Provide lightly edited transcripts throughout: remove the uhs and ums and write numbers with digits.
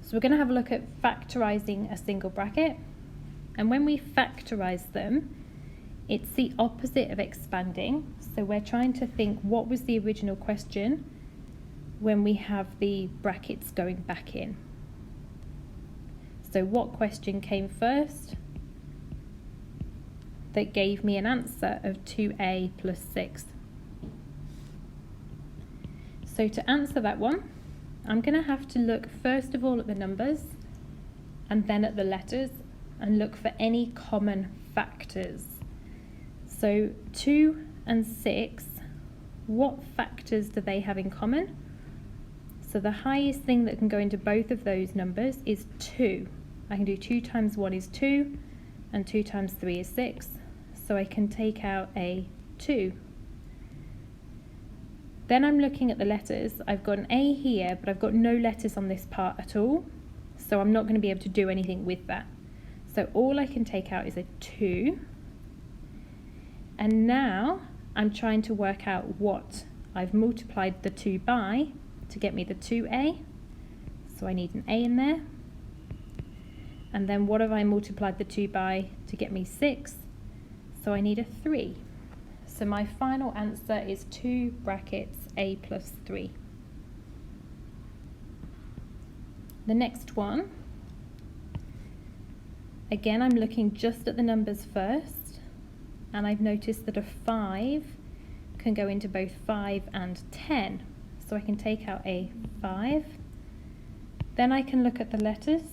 So we're going to have a look at factorising a single bracket. And when we factorise them, it's the opposite of expanding. So we're trying to think, what was the original question when we have the brackets going back in? So what question came first that gave me an answer of 2a plus 6? So to answer that one, I'm going to have to look first of all at the numbers and then at the letters and look for any common factors. So 2 and 6, what factors do they have in common? So the highest thing that can go into both of those numbers is 2. I can do 2 times 1 is 2 and 2 times 3 is 6. So I can take out a 2. Then I'm looking at the letters. I've got an A here, but I've got no letters on this part at all. So I'm not going to be able to do anything with that. So all I can take out is a 2. And now I'm trying to work out what I've multiplied the 2 by to get me the 2a. So I need an a in there. And then what have I multiplied the 2 by to get me 6? So I need a 3. So my final answer is 2 brackets a plus 3. The next one, again I'm looking just at the numbers first, and I've noticed that a 5 can go into both 5 and 10. So I can take out a 5. Then I can look at the letters.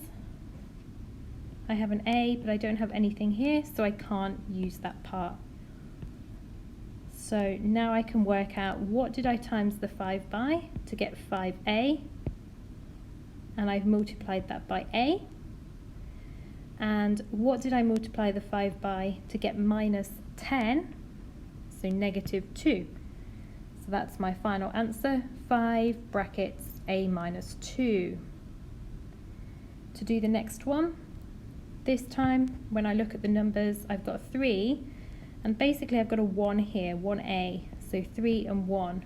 I have an A, but I don't have anything here, so I can't use that part. So now I can work out what did I times the 5 by to get 5a, and I've multiplied that by a. And what did I multiply the 5 by to get minus 10, so negative 2. So that's my final answer, 5 brackets a minus 2. To do the next one, this time when I look at the numbers, I've got 3, and basically I've got a 1 here, 1a, so 3 and 1.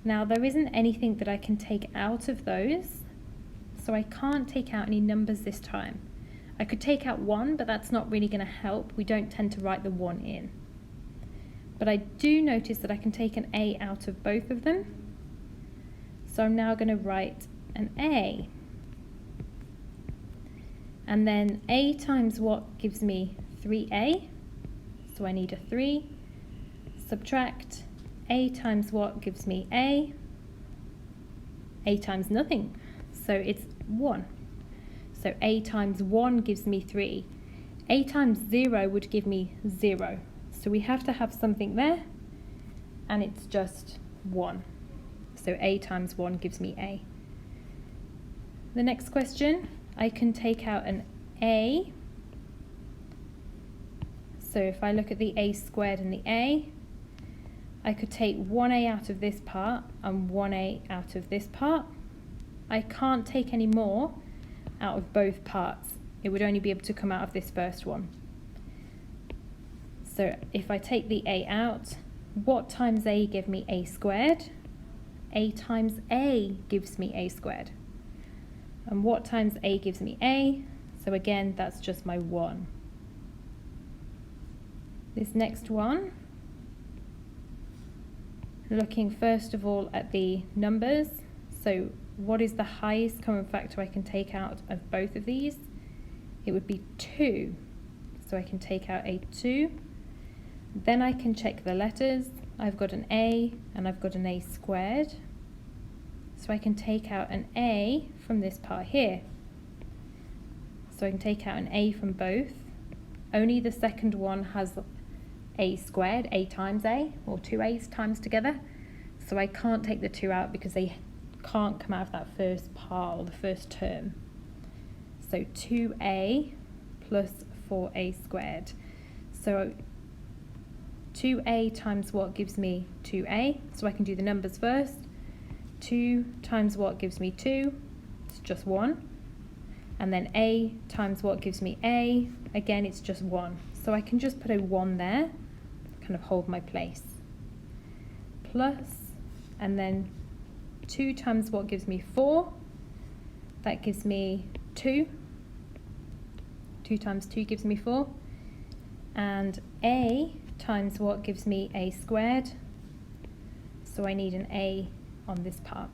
Now there isn't anything that I can take out of those, so I can't take out any numbers this time. I could take out 1, but that's not really going to help. We don't tend to write the 1 in. But I do notice that I can take an a out of both of them. So I'm now going to write an a. And then a times what gives me 3a. So I need a 3. Subtract a times what gives me a. A times nothing. So it's 1. So a times 1 gives me 3. A times 0 would give me 0. So we have to have something there, and it's just 1. So a times 1 gives me a. The next question, I can take out an a. So if I look at the a squared and the a, I could take 1a out of this part and 1a out of this part. I can't take any more out of both parts. It would only be able to come out of this first one. So if I take the a out, what times a give me a squared? A times a gives me a squared. And what times a gives me a? So again, that's just my 1. This next one, looking first of all at the numbers. So what is the highest common factor I can take out of both of these? It would be 2. So I can take out a 2. Then I can check the letters. I've got an a and I've got an a squared. So I can take out an a from this part here. So I can take out an a from both. Only the second one has a squared, a times a, or 2 a's times together. So I can't take the 2 out because they can't come out of that first part or the first term. So 2a plus 4a squared. So 2a times what gives me 2a. So I can do the numbers first. 2 times what gives me 2. It's just 1. And then a times what gives me a. Again, it's just 1. So I can just put a 1 there, kind of hold my place. Plus, and then 2 times what gives me 4. that gives me 2. 2 times 2 gives me 4. And a times what gives me a squared. So I need an a on this part.